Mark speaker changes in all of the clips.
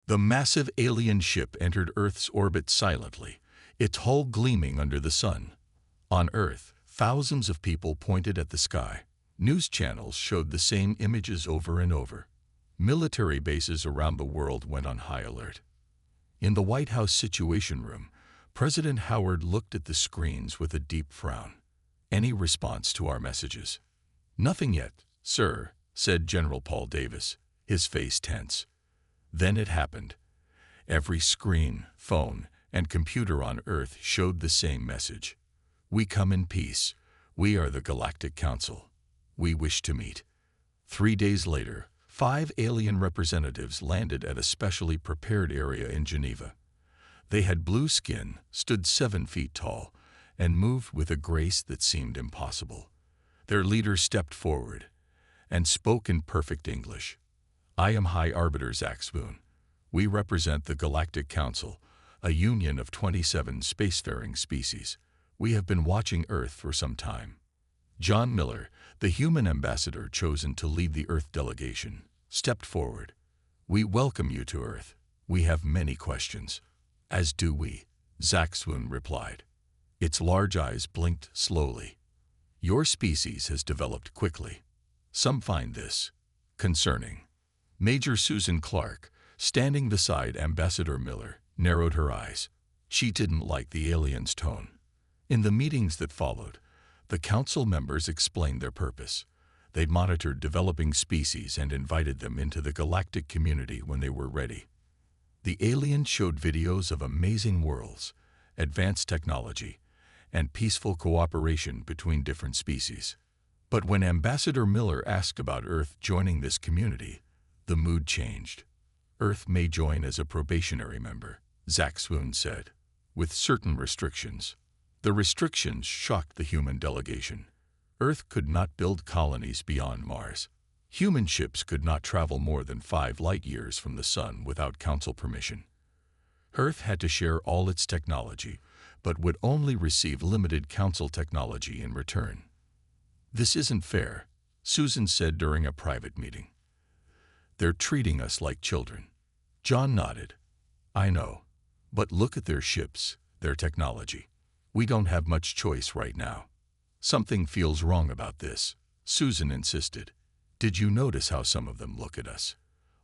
Speaker 1: The massive alien ship entered Earth's orbit silently, its hull gleaming under the sun. On Earth, thousands of people pointed at the sky. News channels showed the same images over and over. Military bases around the world went on high alert. In the White House Situation Room, President Howard looked at the screens with a deep frown. Any response to our messages? Nothing yet, sir, said General Paul Davis, his face tense. Then it happened. Every screen, phone, and computer on Earth showed the same message. We come in peace. We are the Galactic Council. We wish to meet. 3 days later, 5 alien representatives landed at a specially prepared area in Geneva. They had blue skin, stood 7 feet tall, and moved with a grace that seemed impossible. Their leader stepped forward and spoke in perfect English. I am High Arbiter Zach Swoon. We represent the Galactic Council, a union of 27 spacefaring species. We have been watching Earth for some time. John Miller, the human ambassador chosen to lead the Earth delegation, stepped forward. We welcome you to Earth. We have many questions. As do we, Zach Swoon replied. Its large eyes blinked slowly. Your species has developed quickly. Some find this concerning. Major Susan Clark, standing beside Ambassador Miller, narrowed her eyes. She didn't like the aliens' tone. In the meetings that followed, the council members explained their purpose. They monitored developing species and invited them into the galactic community when they were ready. The aliens showed videos of amazing worlds, advanced technology, and peaceful cooperation between different species. But when Ambassador Miller asked about Earth joining this community, the mood changed. Earth may join as a probationary member, Zach Swoon said, with certain restrictions. The restrictions shocked the human delegation. Earth could not build colonies beyond Mars. Human ships could not travel more than 5 light years from the sun without council permission. Earth had to share all its technology, but would only receive limited council technology in return. This isn't fair, Susan said during a private meeting. They're treating us like children. John nodded. I know. But look at their ships, their technology. We don't have much choice right now. Something feels wrong about this, Susan insisted. Did you notice how some of them look at us?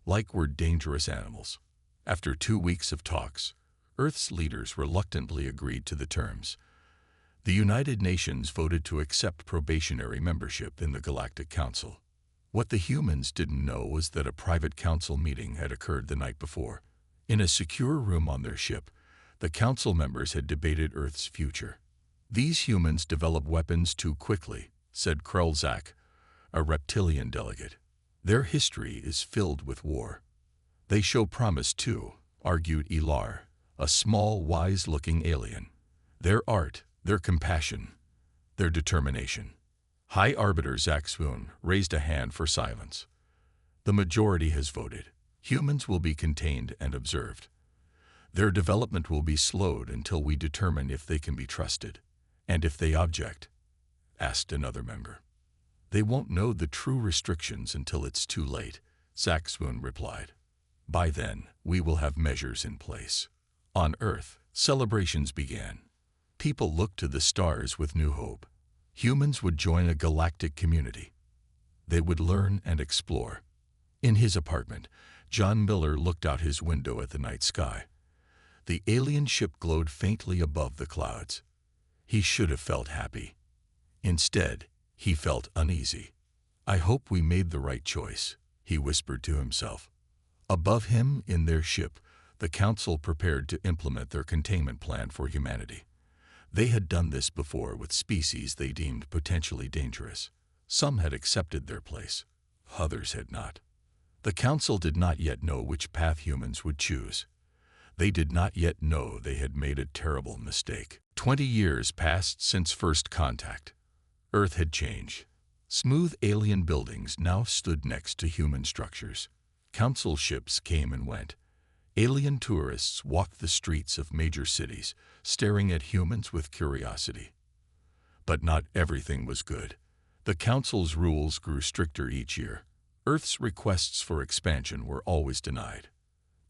Speaker 1: Like we're dangerous animals. After 2 weeks of talks, Earth's leaders reluctantly agreed to the terms. The United Nations voted to accept probationary membership in the Galactic Council. What the humans didn't know was that a private council meeting had occurred the night before. In a secure room on their ship, the council members had debated Earth's future. These humans develop weapons too quickly, said Krelzak, a reptilian delegate. Their history is filled with war. They show promise too, argued Ilar, a small, wise-looking alien. Their art, their compassion, their determination. High Arbiter Zach Swoon raised a hand for silence. The majority has voted. Humans will be contained and observed. Their development will be slowed until we determine if they can be trusted. And if they object, asked another member. They won't know the true restrictions until it's too late, Zach Swoon replied. By then, we will have measures in place. On Earth, celebrations began. People looked to the stars with new hope. Humans would join a galactic community. They would learn and explore. In his apartment, John Miller looked out his window at the night sky. The alien ship glowed faintly above the clouds. He should have felt happy. Instead, he felt uneasy. I hope we made the right choice, he whispered to himself. Above him, in their ship, the council prepared to implement their containment plan for humanity. They had done this before with species they deemed potentially dangerous. Some had accepted their place. Others had not. The council did not yet know which path humans would choose. They did not yet know they had made a terrible mistake. 20 years passed since first contact. Earth had changed. Smooth alien buildings now stood next to human structures. Council ships came and went. Alien tourists walked the streets of major cities, staring at humans with curiosity. But not everything was good. The Council's rules grew stricter each year. Earth's requests for expansion were always denied.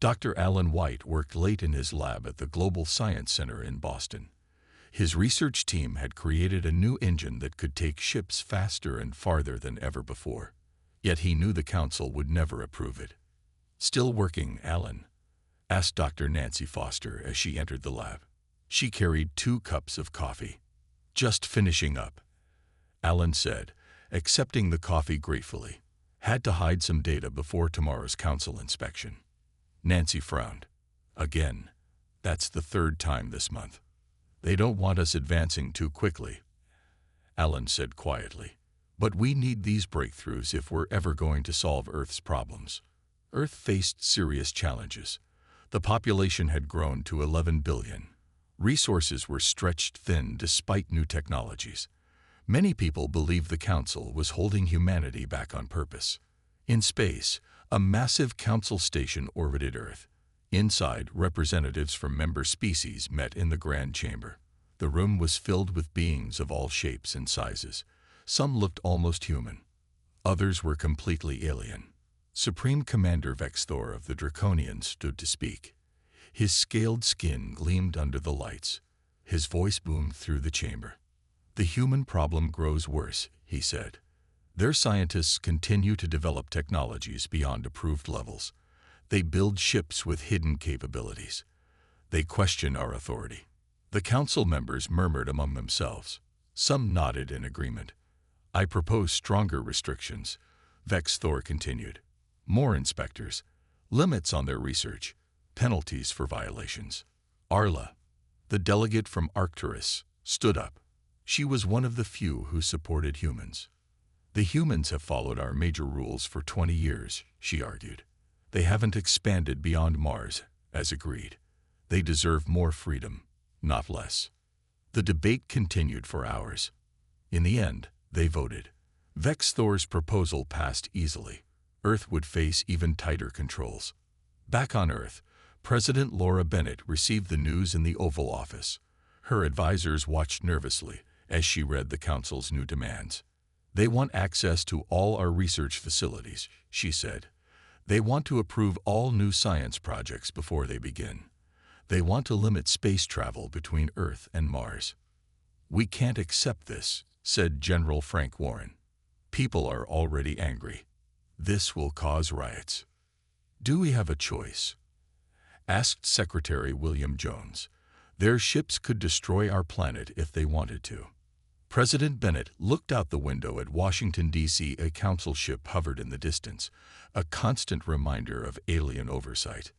Speaker 1: Dr. Alan White worked late in his lab at the Global Science Center in Boston. His research team had created a new engine that could take ships faster and farther than ever before. Yet he knew the Council would never approve it. "Still working, Alan?" asked Dr. Nancy Foster as she entered the lab. She carried 2 cups of coffee. "Just finishing up," Alan said, accepting the coffee gratefully. "Had to hide some data before tomorrow's Council inspection." Nancy frowned. "Again, that's the 3rd time this month. They don't want us advancing too quickly," Alan said quietly. "But we need these breakthroughs if we're ever going to solve Earth's problems." Earth faced serious challenges. The population had grown to 11 billion. Resources were stretched thin despite new technologies. Many people believed the Council was holding humanity back on purpose. In space, a massive Council station orbited Earth. Inside, representatives from member species met in the Grand Chamber. The room was filled with beings of all shapes and sizes. Some looked almost human. Others were completely alien. Supreme Commander Vexthor of the Draconians stood to speak. His scaled skin gleamed under the lights. His voice boomed through the chamber. "The human problem grows worse," he said. "Their scientists continue to develop technologies beyond approved levels. They build ships with hidden capabilities. They question our authority." The Council members murmured among themselves. Some nodded in agreement. "I propose stronger restrictions," Vexthor continued. "More inspectors, limits on their research, penalties for violations." Arla, the delegate from Arcturus, stood up. She was one of the few who supported humans. "The humans have followed our major rules for 20 years, she argued. "They haven't expanded beyond Mars, as agreed. They deserve more freedom, not less." The debate continued for hours. In the end, they voted. Vexthor's proposal passed easily. Earth would face even tighter controls. Back on Earth, President Laura Bennett received the news in the Oval Office. Her advisors watched nervously as she read the Council's new demands. "They want access to all our research facilities," she said. "They want to approve all new science projects before they begin. They want to limit space travel between Earth and Mars." "We can't accept this," said General Frank Warren. "People are already angry. This will cause riots." "Do we have a choice?" asked Secretary William Jones. "Their ships could destroy our planet if they wanted to." President Bennett looked out the window at Washington, D.C. A Council ship hovered in the distance, a constant reminder of alien oversight.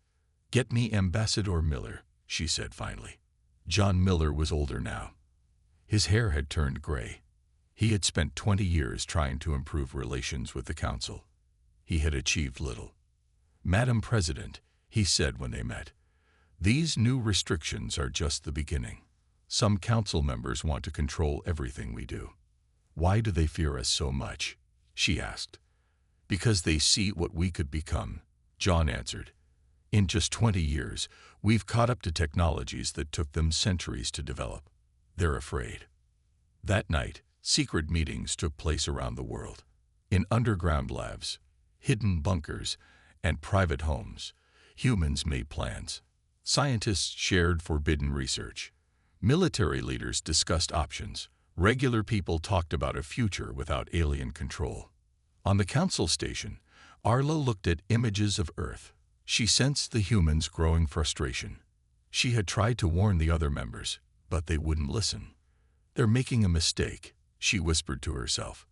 Speaker 1: "Get me Ambassador Miller," she said finally. John Miller was older now. His hair had turned gray. He had spent 20 years trying to improve relations with the Council. He had achieved little. "Madam President," he said when they met, "these new restrictions are just the beginning. Some Council members want to control everything we do." "Why do they fear us so much?" she asked. "Because they see what we could become," John answered. "In just 20 years, we've caught up to technologies that took them centuries to develop. They're afraid." That night, secret meetings took place around the world. In underground labs, hidden bunkers, and private homes, humans made plans. Scientists shared forbidden research. Military leaders discussed options. Regular people talked about a future without alien control. On the Council station, Arla looked at images of Earth. She sensed the humans' growing frustration. She had tried to warn the other members, but they wouldn't listen. "They're making a mistake," she whispered to herself.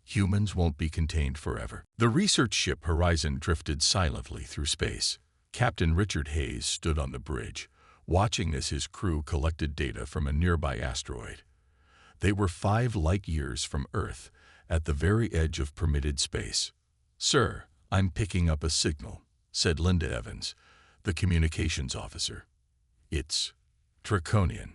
Speaker 1: "Humans won't be contained forever." The research ship Horizon drifted silently through space. Captain Richard Hayes stood on the bridge, watching as his crew collected data from a nearby asteroid. They were 5 light years from Earth, at the very edge of permitted space. "Sir, I'm picking up a signal," said Linda Evans, the communications officer. "It's Draconian."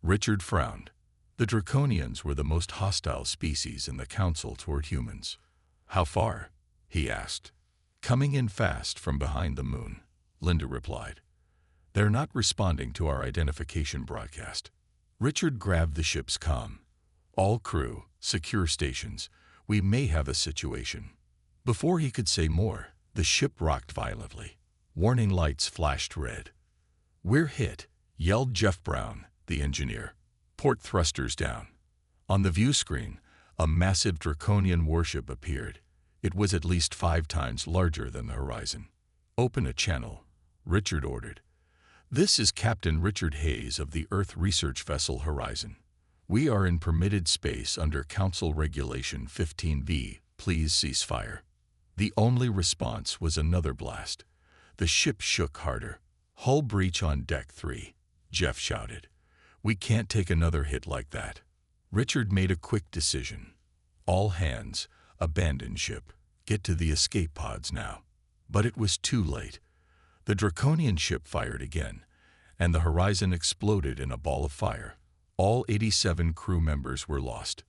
Speaker 1: Richard frowned. The Draconians were the most hostile species in the Council toward humans. "How far?" he asked. "Coming in fast from behind the moon," Linda replied. "They're not responding to our identification broadcast." Richard grabbed the ship's comm. "All crew, secure stations. We may have a situation." Before he could say more, the ship rocked violently. Warning lights flashed red. "We're hit," yelled Jeff Brown, the engineer. "Port thrusters down." On the view screen, a massive draconian warship appeared. It was at least 5 times larger than the horizon. "Open a channel," Richard ordered. "This is Captain Richard Hayes of the Earth research vessel Horizon. We are in permitted space under Council Regulation 15V. Please cease fire." The only response was another blast. The ship shook harder. "Hull breach on Deck 3, Jeff shouted. "We can't take another hit like that." Richard made a quick decision. "All hands, abandon ship. Get to the escape pods now." But it was too late. The draconian ship fired again, and the Horizon exploded in a ball of fire. All 87 crew members were lost.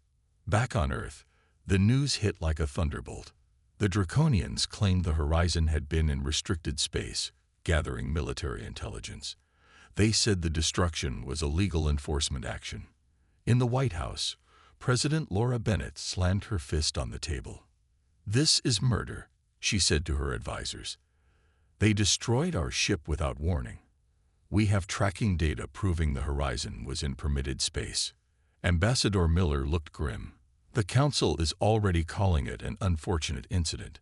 Speaker 1: Back on Earth, the news hit like a thunderbolt. The Draconians claimed the Horizon had been in restricted space, gathering military intelligence. They said the destruction was a legal enforcement action. In the White House, President Laura Bennett slammed her fist on the table. "This is murder," she said to her advisors. "They destroyed our ship without warning. We have tracking data proving the Horizon was in permitted space." Ambassador Miller looked grim. "The Council is already calling it an unfortunate incident.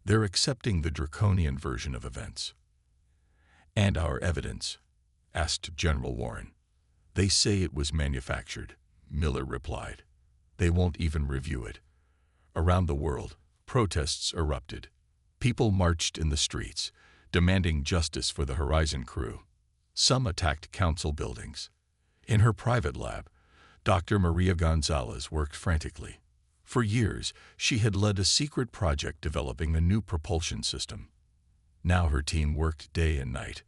Speaker 1: They're accepting the draconian version of events." "And our evidence?" asked General Warren. "They say it was manufactured," Miller replied. "They won't even review it." Around the world, protests erupted. People marched in the streets, demanding justice for the Horizon crew. Some attacked council buildings. In her private lab, Dr. Maria Gonzalez worked frantically. For years, she had led a secret project developing a new propulsion system. Now her team worked day and night.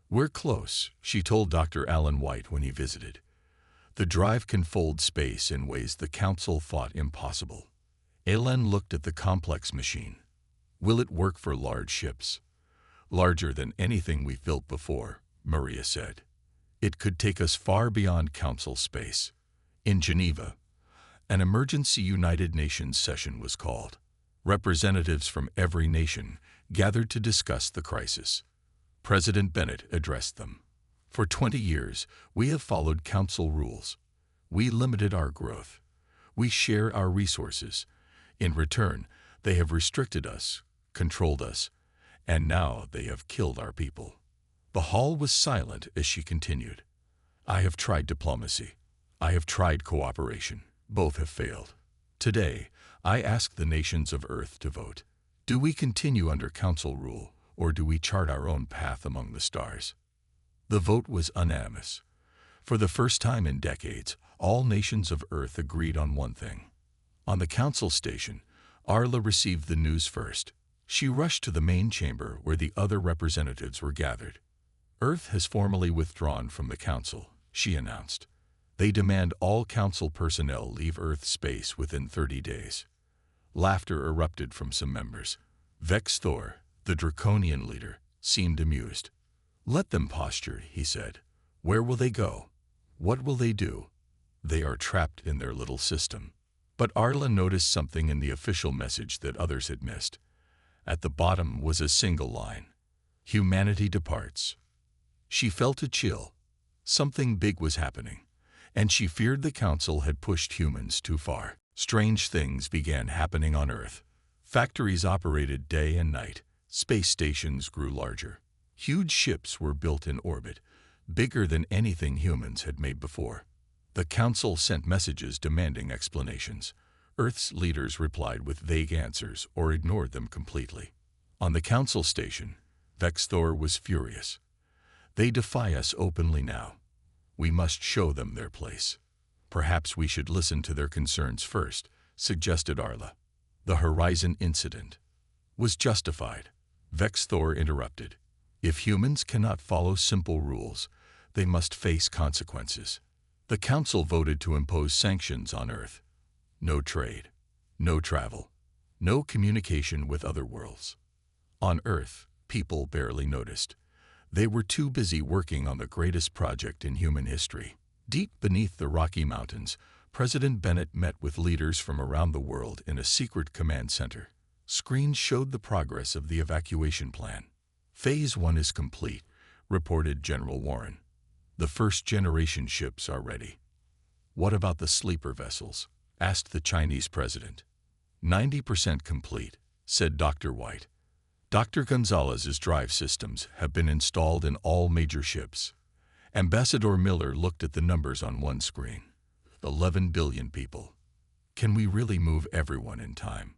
Speaker 1: "We're close," she told Dr. Alan White when he visited. "The drive can fold space in ways the Council thought impossible." Alan looked at the complex machine. "Will it work for large ships?" "Larger than anything we've built before," Maria said. "It could take us far beyond Council space." In Geneva, an emergency United Nations session was called. Representatives from every nation gathered to discuss the crisis. President Bennett addressed them. "For 20 years, we have followed Council rules. We limited our growth. We share our resources. In return, they have restricted us, controlled us, and now they have killed our people." The hall was silent as she continued. "I have tried diplomacy. I have tried cooperation. Both have failed. Today, I ask the nations of Earth to vote. Do we continue under Council rule, or do we chart our own path among the stars?" The vote was unanimous. For the first time in decades, all nations of Earth agreed on one thing. On the Council station, Arla received the news first. She rushed to the main chamber where the other representatives were gathered. "Earth has formally withdrawn from the Council," she announced. "They demand all Council personnel leave Earth space within 30 days. Laughter erupted from some members. Vex Thor, the Draconian leader, seemed amused. "Let them posture," he said. "Where will they go? What will they do? They are trapped in their little system." But Arla noticed something in the official message that others had missed. At the bottom was a single line: "Humanity departs." She felt a chill. Something big was happening, and she feared the Council had pushed humans too far. Strange things began happening on Earth. Factories operated day and night. Space stations grew larger. Huge ships were built in orbit, bigger than anything humans had made before. The Council sent messages demanding explanations. Earth's leaders replied with vague answers or ignored them completely. On the Council station, Vex Thor was furious. "They defy us openly now. We must show them their place." "Perhaps we should listen to their concerns first," suggested Arla. The Horizon incident was justified. Vex Thor interrupted. "If humans cannot follow simple rules, they must face consequences." The Council voted to impose sanctions on Earth. No trade, no travel, no communication with other worlds. On Earth, people barely noticed. They were too busy working on the greatest project in human history. Deep beneath the Rocky Mountains, President Bennett met with leaders from around the world in a secret command center. Screens showed the progress of the evacuation plan. Phase 1 is complete, reported General Warren. The first-generation ships are ready. What about the sleeper vessels? Asked the Chinese president. 90% complete, said Dr. White. Dr. Gonzalez's drive systems have been installed in all major ships. Ambassador Miller looked at the numbers on one screen. 11 billion people. Can we really move everyone in time?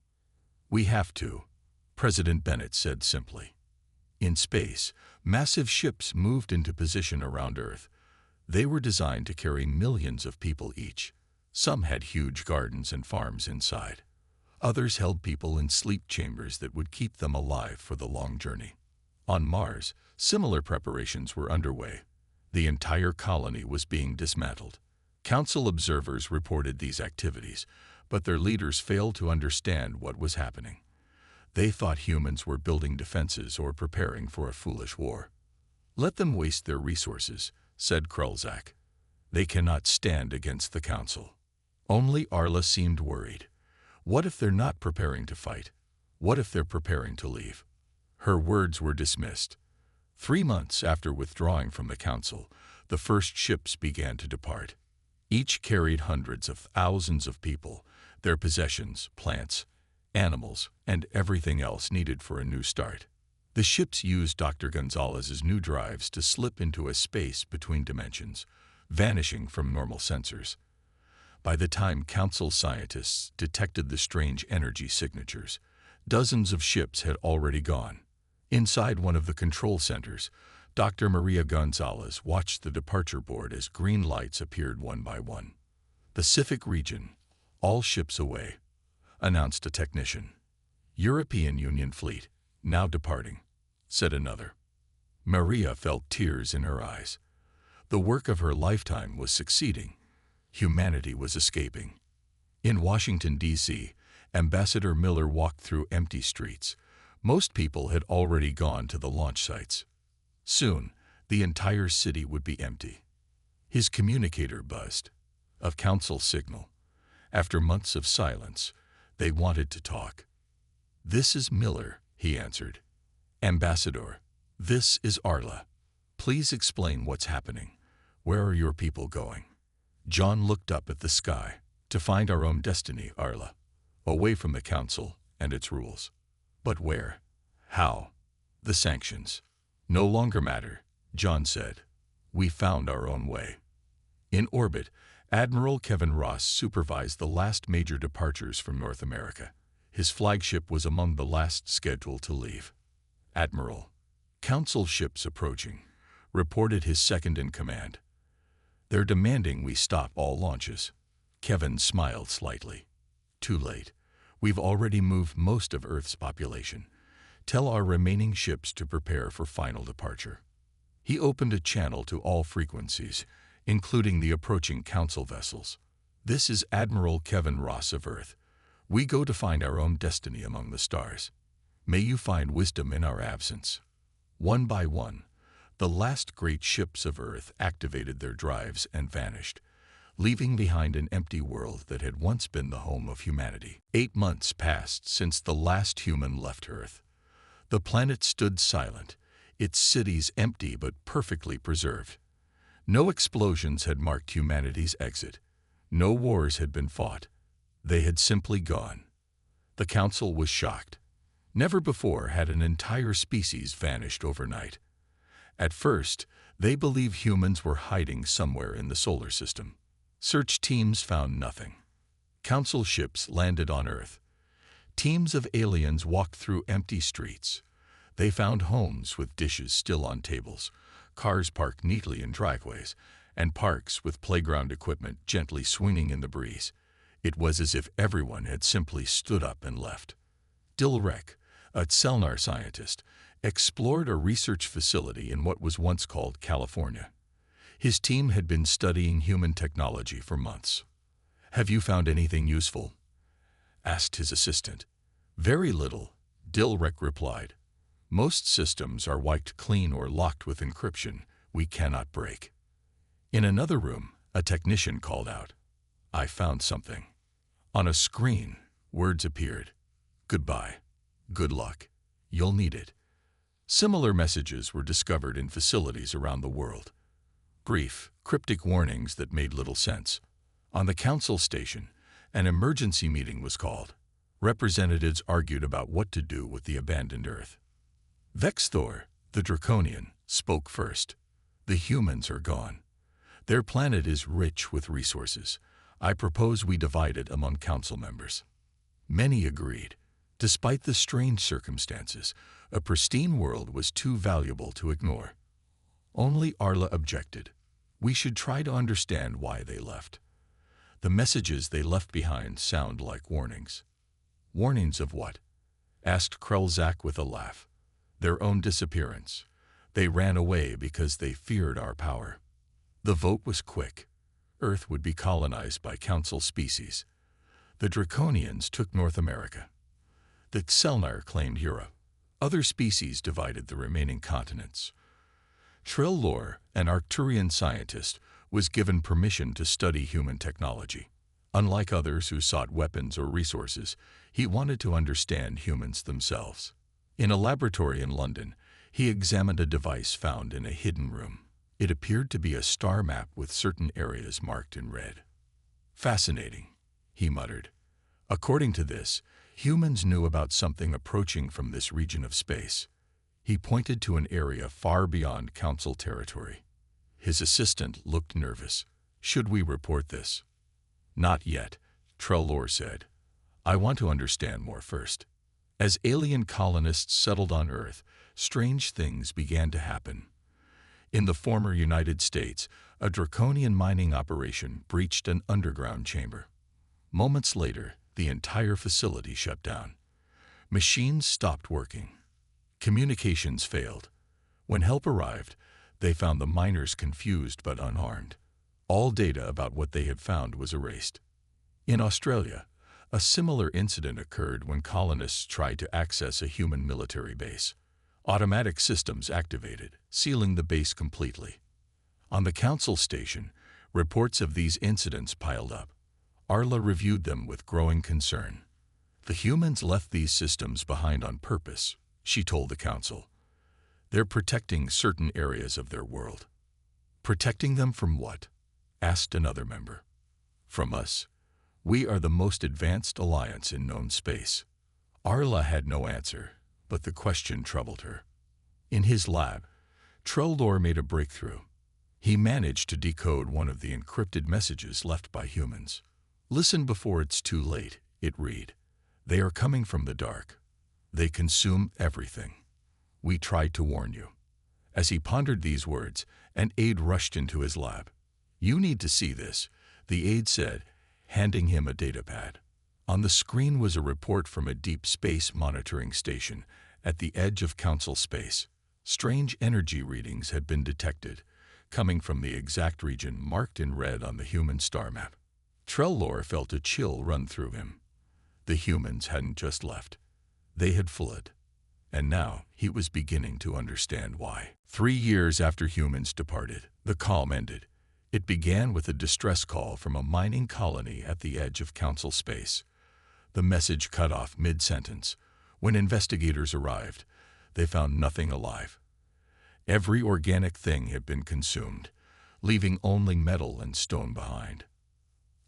Speaker 1: We have to, President Bennett said simply. In space, massive ships moved into position around Earth. They were designed to carry millions of people each. Some had huge gardens and farms inside. Others held people in sleep chambers that would keep them alive for the long journey. On Mars, similar preparations were underway. The entire colony was being dismantled. Council observers reported these activities, but their leaders failed to understand what was happening. They thought humans were building defenses or preparing for a foolish war. Let them waste their resources, said Krulzak. They cannot stand against the Council. Only Arla seemed worried. What if they're not preparing to fight? What if they're preparing to leave? Her words were dismissed. 3 months after withdrawing from the Council, the first ships began to depart. Each carried hundreds of thousands of people, their possessions, plants, animals, and everything else needed for a new start. The ships used Dr. Gonzalez's new drives to slip into a space between dimensions, vanishing from normal sensors. By the time Council scientists detected the strange energy signatures, dozens of ships had already gone. Inside one of the control centers, Dr. Maria Gonzalez watched the departure board as green lights appeared one by one. Pacific region, all ships away, announced a technician. European Union fleet, now departing, said another. Maria felt tears in her eyes. The work of her lifetime was succeeding. Humanity was escaping. In Washington, D.C., Ambassador Miller walked through empty streets. Most people had already gone to the launch sites. Soon, the entire city would be empty. His communicator buzzed. A Council signal. After months of silence, they wanted to talk. "This is Miller," he answered. "Ambassador, this is Arla. Please explain what's happening. Where are your people going?" John looked up at the sky. "To find our own destiny, Arla. Away from the Council and its rules." "But where? How?" "The sanctions no longer matter," John said. "We found our own way." In orbit, Admiral Kevin Ross supervised the last major departures from North America. His flagship was among the last scheduled to leave. "Admiral, Council ships approaching," reported his second-in-command. "They're demanding we stop all launches." Kevin smiled slightly. "Too late. We've already moved most of Earth's population. Tell our remaining ships to prepare for final departure." He opened a channel to all frequencies, including the approaching Council vessels. "This is Admiral Kevin Ross of Earth. We go to find our own destiny among the stars. May you find wisdom in our absence." One by one, the last great ships of Earth activated their drives and vanished, leaving behind an empty world that had once been the home of humanity. 8 months passed since the last human left Earth. The planet stood silent, its cities empty but perfectly preserved. No explosions had marked humanity's exit. No wars had been fought. They had simply gone. The Council was shocked. Never before had an entire species vanished overnight. At first, they believed humans were hiding somewhere in the solar system. Search teams found nothing. Council ships landed on Earth. Teams of aliens walked through empty streets. They found homes with dishes still on tables, cars parked neatly in driveways, and parks with playground equipment gently swinging in the breeze. It was as if everyone had simply stood up and left. Dilrek, a Selnar scientist, explored a research facility in what was once called California. His team had been studying human technology for months. "Have you found anything useful?" asked his assistant. "Very little," Dilrek replied. "Most systems are wiped clean or locked with encryption we cannot break." In another room, a technician called out, "I found something." On a screen, words appeared. "Goodbye. Good luck. You'll need it." Similar messages were discovered in facilities around the world. Brief, cryptic warnings that made little sense. On the council station, an emergency meeting was called. Representatives argued about what to do with the abandoned Earth. Vexthor, the Draconian, spoke first. The humans are gone. Their planet is rich with resources. I propose we divide it among council members. Many agreed. Despite the strange circumstances, a pristine world was too valuable to ignore. Only Arla objected. We should try to understand why they left. The messages they left behind sound like warnings. Warnings of what? Asked Krelzak with a laugh. Their own disappearance. They ran away because they feared our power. The vote was quick. Earth would be colonized by council species. The Draconians took North America. The Xelnar claimed Europe. Other species divided the remaining continents. Trillor, an Arcturian scientist, was given permission to study human technology. Unlike others who sought weapons or resources, he wanted to understand humans themselves. In a laboratory in London, he examined a device found in a hidden room. It appeared to be a star map with certain areas marked in red. Fascinating, he muttered. According to this, humans knew about something approaching from this region of space. He pointed to an area far beyond council territory. His assistant looked nervous. Should we report this? Not yet, Trellor said. I want to understand more first. As alien colonists settled on Earth, strange things began to happen. In the former United States, a draconian mining operation breached an underground chamber. Moments later, the entire facility shut down. Machines stopped working. Communications failed. When help arrived, they found the miners confused but unharmed. All data about what they had found was erased. In Australia, a similar incident occurred when colonists tried to access a human military base. Automatic systems activated, sealing the base completely. On the council station, reports of these incidents piled up. Arla reviewed them with growing concern. The humans left these systems behind on purpose, she told the council. They're protecting certain areas of their world. Protecting them from what? Asked another member. From us. We are the most advanced alliance in known space. Arla had no answer, but the question troubled her. In his lab, Trellor made a breakthrough. He managed to decode one of the encrypted messages left by humans. Listen before it's too late, it read. They are coming from the dark. They consume everything. We tried to warn you. As he pondered these words, an aide rushed into his lab. You need to see this, the aide said, handing him a datapad. On the screen was a report from a deep space monitoring station at the edge of council space. Strange energy readings had been detected, coming from the exact region marked in red on the human star map. Trellor felt a chill run through him. The humans hadn't just left. They had fled. And now he was beginning to understand why. 3 years after humans departed, the calm ended. It began with a distress call from a mining colony at the edge of council space. The message cut off mid-sentence. When investigators arrived, they found nothing alive. Every organic thing had been consumed, leaving only metal and stone behind.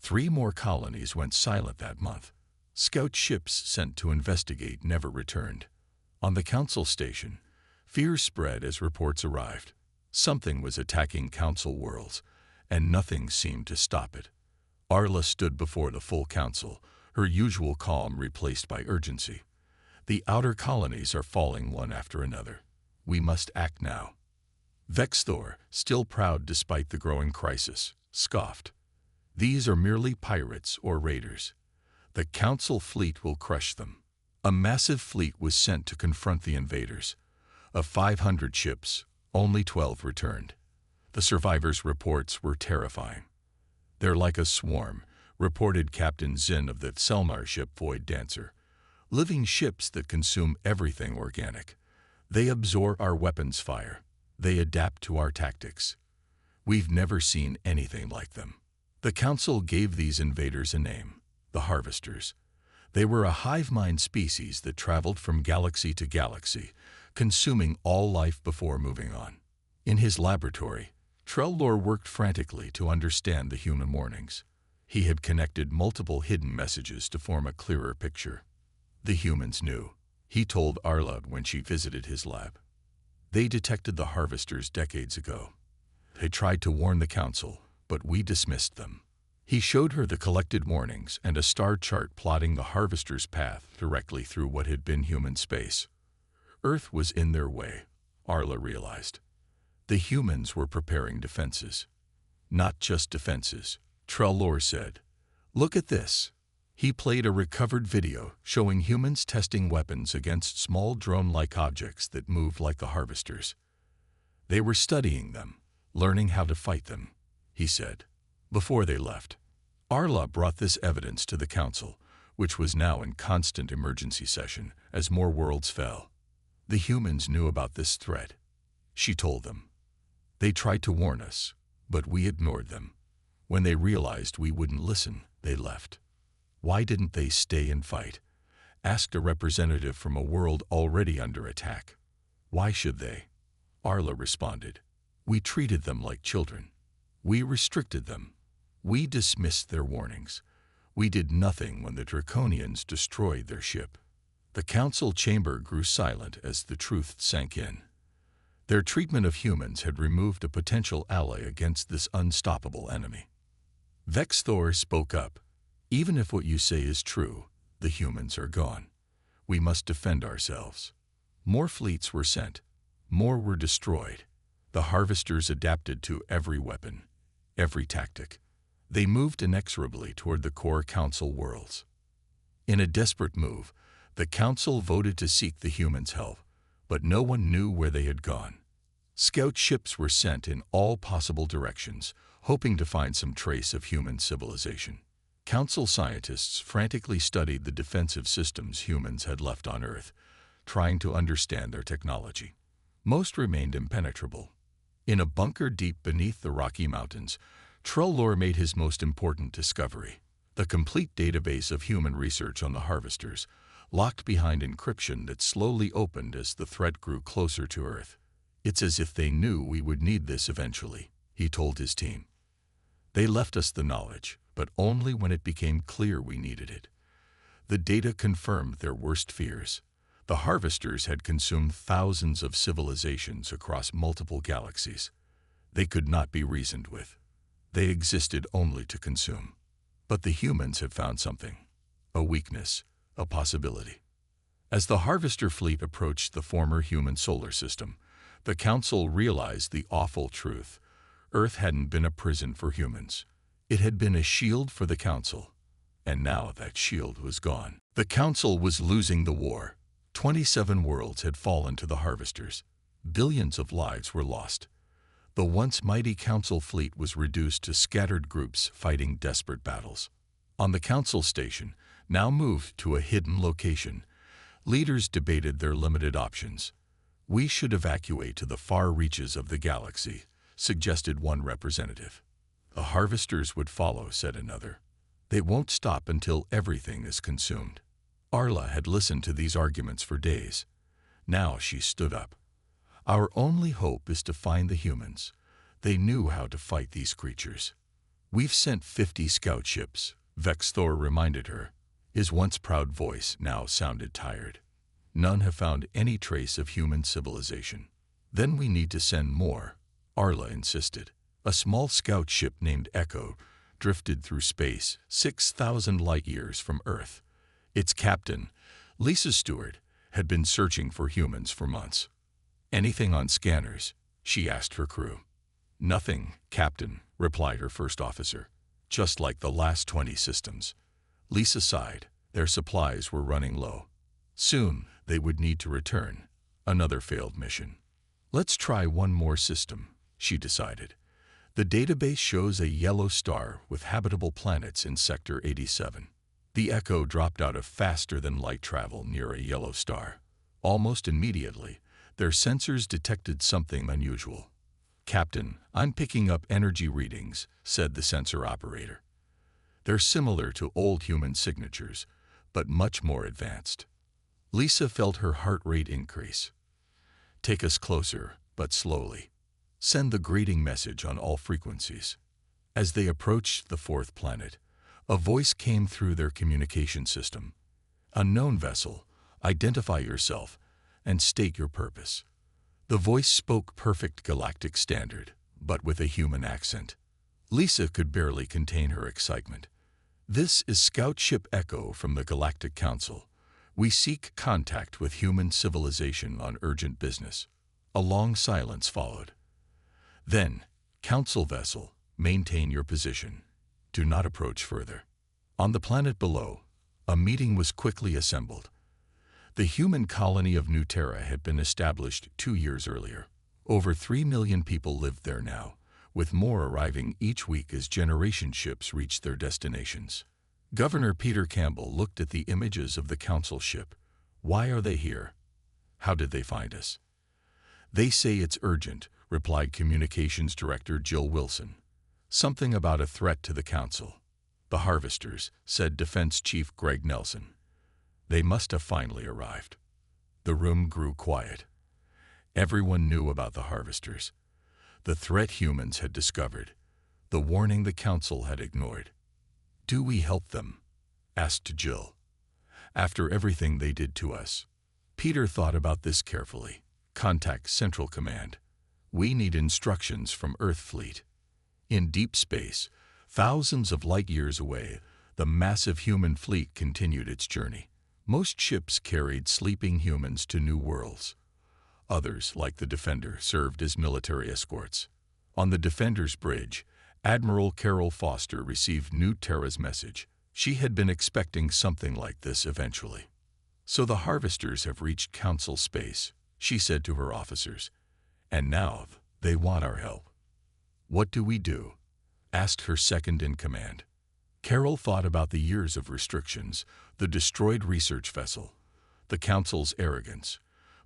Speaker 1: 3 more colonies went silent that month. Scout ships sent to investigate never returned. On the council station, fear spread as reports arrived. Something was attacking council worlds, and nothing seemed to stop it. Arla stood before the full council, her usual calm replaced by urgency. The outer colonies are falling one after another. We must act now. Vexthor, still proud despite the growing crisis, scoffed. These are merely pirates or raiders. The council fleet will crush them. A massive fleet was sent to confront the invaders. Of 500 ships, only 12 returned. The survivors' reports were terrifying. They're like a swarm, reported Captain Zinn of the Selnar ship Void Dancer. Living ships that consume everything organic. They absorb our weapons fire. They adapt to our tactics. We've never seen anything like them. The council gave these invaders a name, the Harvesters. They were a hive mind species that traveled from galaxy to galaxy, consuming all life before moving on. In his laboratory, Trellor worked frantically to understand the human warnings. He had connected multiple hidden messages to form a clearer picture. The humans knew, he told Arla when she visited his lab. They detected the harvesters decades ago. They tried to warn the council, but we dismissed them. He showed her the collected warnings and a star chart plotting the harvester's path directly through what had been human space. Earth was in their way, Arla realized. The humans were preparing defenses. Not just defenses, Trellor said. Look at this. He played a recovered video showing humans testing weapons against small drone-like objects that moved like the harvesters. They were studying them, learning how to fight them, he said. Before they left, Arla brought this evidence to the council, which was now in constant emergency session as more worlds fell. The humans knew about this threat. She told them. They tried to warn us, but we ignored them. When they realized we wouldn't listen, they left. Why didn't they stay and fight? Asked a representative from a world already under attack. Why should they? Arla responded. We treated them like children. We restricted them. We dismissed their warnings. We did nothing when the Draconians destroyed their ship. The council chamber grew silent as the truth sank in. Their treatment of humans had removed a potential ally against this unstoppable enemy. Vexthor spoke up. Even if what you say is true, the humans are gone. We must defend ourselves. More fleets were sent. More were destroyed. The harvesters adapted to every weapon, every tactic. They moved inexorably toward the core council worlds. In a desperate move, the council voted to seek the humans' help, but no one knew where they had gone. Scout ships were sent in all possible directions, hoping to find some trace of human civilization. Council scientists frantically studied the defensive systems humans had left on Earth, trying to understand their technology. Most remained impenetrable. In a bunker deep beneath the Rocky Mountains, Trellor made his most important discovery: the complete database of human research on the harvesters, locked behind encryption that slowly opened as the threat grew closer to Earth. It's as if they knew we would need this eventually, he told his team. They left us the knowledge, but only when it became clear we needed it. The data confirmed their worst fears. The harvesters had consumed thousands of civilizations across multiple galaxies. They could not be reasoned with. They existed only to consume. But the humans had found something: a weakness, a possibility. As the harvester fleet approached the former human solar system, the council realized the awful truth. Earth hadn't been a prison for humans. It had been a shield for the council. And now that shield was gone. The council was losing the war. 27 worlds had fallen to the harvesters. Billions of lives were lost. The once mighty council fleet was reduced to scattered groups fighting desperate battles. On the council station, now moved to a hidden location, leaders debated their limited options. We should evacuate to the far reaches of the galaxy, suggested one representative. The harvesters would follow, said another. They won't stop until everything is consumed. Arla had listened to these arguments for days. Now she stood up. Our only hope is to find the humans. They knew how to fight these creatures. We've sent 50 scout ships, Vexthor reminded her. His once proud voice now sounded tired. None have found any trace of human civilization. Then we need to send more, Arla insisted. A small scout ship named Echo drifted through space 6,000 light-years from Earth. Its captain, Lisa Stewart, had been searching for humans for months. Anything on scanners? She asked her crew. Nothing, Captain, replied her first officer. Just like the last 20 systems. Lisa sighed. Their supplies were running low. Soon, they would need to return. Another failed mission. Let's try one more system, she decided. The database shows a yellow star with habitable planets in Sector 87. The Echo dropped out of faster-than-light travel near a yellow star. Almost immediately, their sensors detected something unusual. Captain, I'm picking up energy readings, said the sensor operator. They're similar to old human signatures, but much more advanced. Lisa felt her heart rate increase. Take us closer, but slowly. Send the greeting message on all frequencies." As they approached the fourth planet, a voice came through their communication system. "Unknown vessel, identify yourself and state your purpose." The voice spoke perfect galactic standard, but with a human accent. Lisa could barely contain her excitement. "This is Scout Ship Echo from the Galactic Council. We seek contact with human civilization on urgent business." A long silence followed. Then, "Council vessel, maintain your position. Do not approach further." On the planet below, a meeting was quickly assembled. The human colony of New Terra had been established 2 years earlier. Over 3 million people lived there now, with more arriving each week as generation ships reached their destinations. Governor Peter Campbell looked at the images of the council ship. "Why are they here? How did they find us?" "They say it's urgent," replied Communications Director Jill Wilson. "Something about a threat to the council." "The Harvesters," said Defense Chief Greg Nelson. "They must have finally arrived." The room grew quiet. Everyone knew about the Harvesters, the threat humans had discovered, the warning the council had ignored. "Do we help them?" asked Jill. "After everything they did to us." Peter thought about this carefully. "Contact Central Command. We need instructions from Earth Fleet." In deep space, thousands of light years away, the massive human fleet continued its journey. Most ships carried sleeping humans to new worlds. Others, like the Defender, served as military escorts. On the Defender's bridge, Admiral Carol Foster received New Terra's message. She had been expecting something like this eventually. "So the Harvesters have reached Council space," she said to her officers. "And now they want our help." "What do we do?" asked her second-in-command. Carol thought about the years of restrictions, the destroyed research vessel, the Council's arrogance,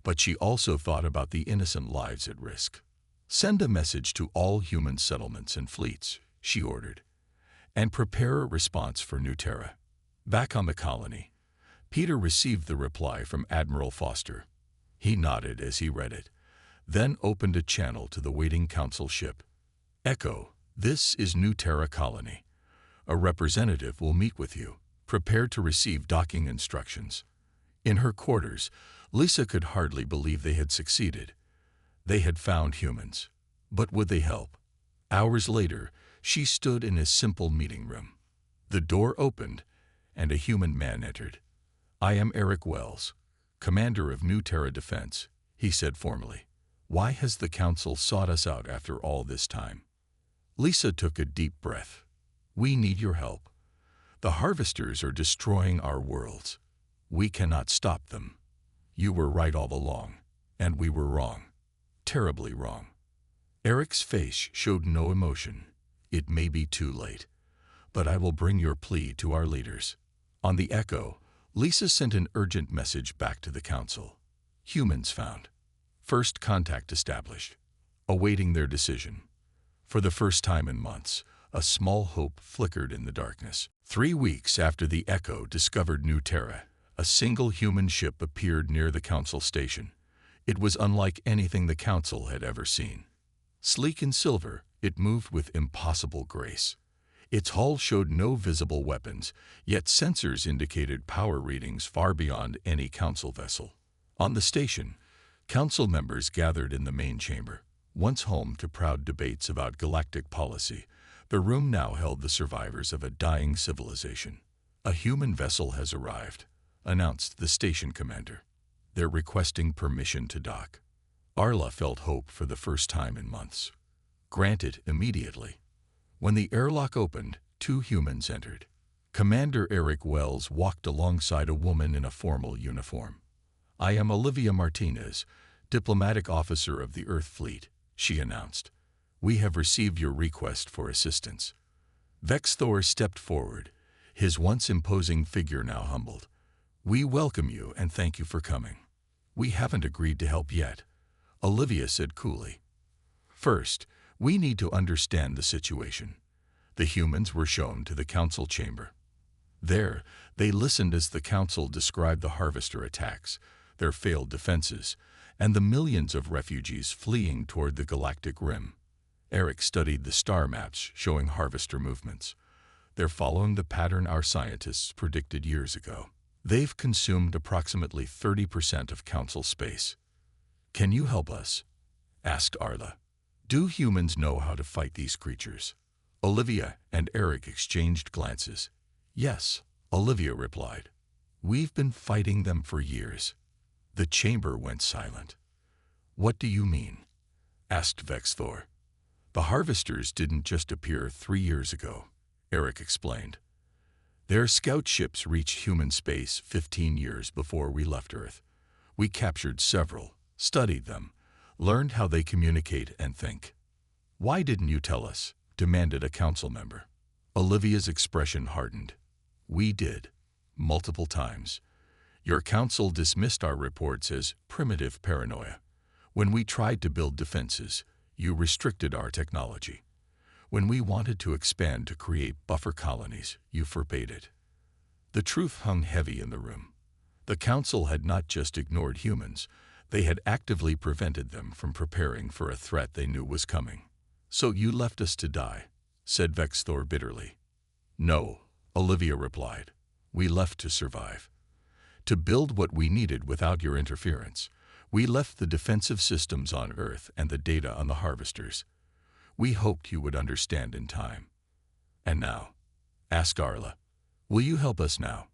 Speaker 1: but she also thought about the innocent lives at risk. "Send a message to all human settlements and fleets," she ordered, "and prepare a response for New Terra." Back on the colony, Peter received the reply from Admiral Foster. He nodded as he read it, then opened a channel to the waiting Council ship. "Echo, this is New Terra Colony. A representative will meet with you. Prepare to receive docking instructions." In her quarters, Lisa could hardly believe they had succeeded. They had found humans. But would they help? Hours later, she stood in a simple meeting room. The door opened, and a human man entered. "I am Eric Wells, Commander of New Terra Defense," he said formally. "Why has the Council sought us out after all this time?" Lisa took a deep breath. "We need your help. The Harvesters are destroying our worlds. We cannot stop them. You were right all along, and we were wrong. Terribly wrong." Eric's face showed no emotion. "It may be too late, but I will bring your plea to our leaders." On the Echo, Lisa sent an urgent message back to the Council. "Humans found. First contact established. Awaiting their decision." For the first time in months, a small hope flickered in the darkness. 3 weeks after the Echo discovered New Terra, a single human ship appeared near the Council station. It was unlike anything the Council had ever seen. Sleek in silver, it moved with impossible grace. Its hull showed no visible weapons, yet sensors indicated power readings far beyond any Council vessel. On the station, Council members gathered in the main chamber. Once home to proud debates about galactic policy, the room now held the survivors of a dying civilization. "A human vessel has arrived," announced the station commander. "They're requesting permission to dock." Arla felt hope for the first time in months. Granted immediately. When the airlock opened, 2 humans entered. Commander Eric Wells walked alongside a woman in a formal uniform. "I am Olivia Martinez, diplomatic officer of the Earth Fleet," she announced. "We have received your request for assistance." Vex Thor stepped forward, his once imposing figure now humbled. "We welcome you and thank you for coming." "We haven't agreed to help yet," Olivia said coolly. "First, we need to understand the situation." The humans were shown to the Council chamber. There, they listened as the Council described the Harvester attacks, their failed defenses, and the millions of refugees fleeing toward the galactic rim. Eric studied the star maps showing harvester movements. They're following the pattern our scientists predicted years ago. They've consumed approximately 30% of Council space. "Can you help us?" asked Arla. "Do humans know how to fight these creatures?" Olivia and Eric exchanged glances. "Yes," Olivia replied. "We've been fighting them for years." The chamber went silent. "What do you mean?" asked Vexthor. "The harvesters didn't just appear 3 years ago," Eric explained. "Their scout ships reached human space 15 years before we left Earth. We captured several, studied them, learned how they communicate and think." "Why didn't you tell us?" demanded a council member. Olivia's expression hardened. "We did, multiple times. Your council dismissed our reports as primitive paranoia. When we tried to build defenses, you restricted our technology. When we wanted to expand to create buffer colonies, you forbade it." The truth hung heavy in the room. The council had not just ignored humans, they had actively prevented them from preparing for a threat they knew was coming. "So you left us to die," said Vexthor bitterly. "No," Olivia replied. "We left to survive. To build what we needed without your interference. We left the defensive systems on Earth and the data on the harvesters. We hoped you would understand in time." "And now?" asked Arla. "Will you help us now?"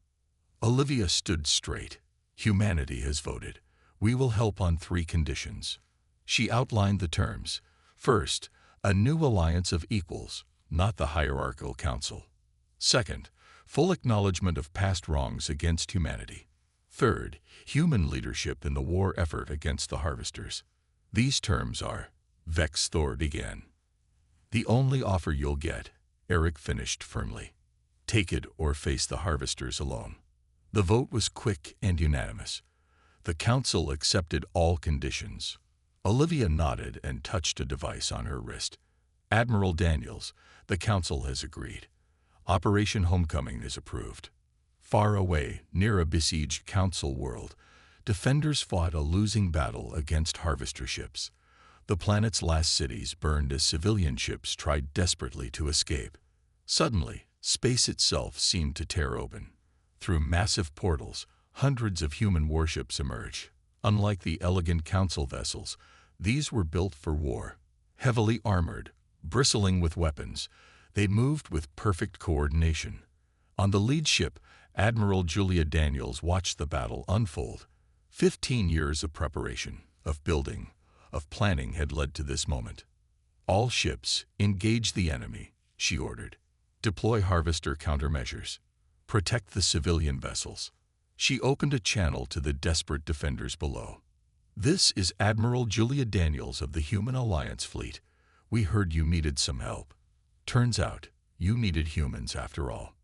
Speaker 1: Olivia stood straight. "Humanity has voted. We will help on 3 conditions." She outlined the terms. First, a new alliance of equals, not the hierarchical council. Second, full acknowledgement of past wrongs against humanity. Third, human leadership in the war effort against the harvesters. "These terms are," Vexthor began. "The only offer you'll get," Eric finished firmly. "Take it or face the harvesters alone." The vote was quick and unanimous. The council accepted all conditions. Olivia nodded and touched a device on her wrist. "Admiral Daniels, the council has agreed. Operation Homecoming is approved." Far away, near a besieged council world, defenders fought a losing battle against harvester ships. The planet's last cities burned as civilian ships tried desperately to escape. Suddenly, space itself seemed to tear open. Through massive portals, hundreds of human warships emerged. Unlike the elegant council vessels, these were built for war. Heavily armored, bristling with weapons, they moved with perfect coordination. On the lead ship, Admiral Julia Daniels watched the battle unfold. 15 years of preparation, of building, of planning had led to this moment. "All ships, engage the enemy," she ordered. "Deploy harvester countermeasures. Protect the civilian vessels." She opened a channel to the desperate defenders below. "This is Admiral Julia Daniels of the Human Alliance Fleet. We heard you needed some help. Turns out, you needed humans after all."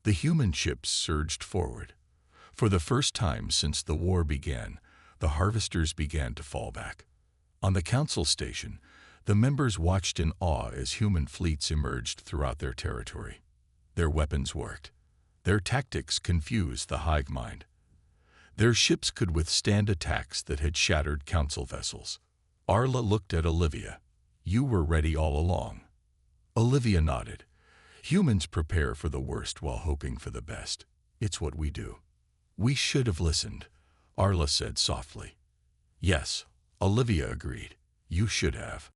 Speaker 1: The human ships surged forward. For the first time since the war began, the harvesters began to fall back. On the council station, the members watched in awe as human fleets emerged throughout their territory. Their weapons worked. Their tactics confused the hive mind. Their ships could withstand attacks that had shattered council vessels. Arla looked at Olivia. "You were ready all along." Olivia nodded. "Humans prepare for the worst while hoping for the best. It's what we do." "We should have listened," Arla said softly. "Yes," Olivia agreed. "You should have."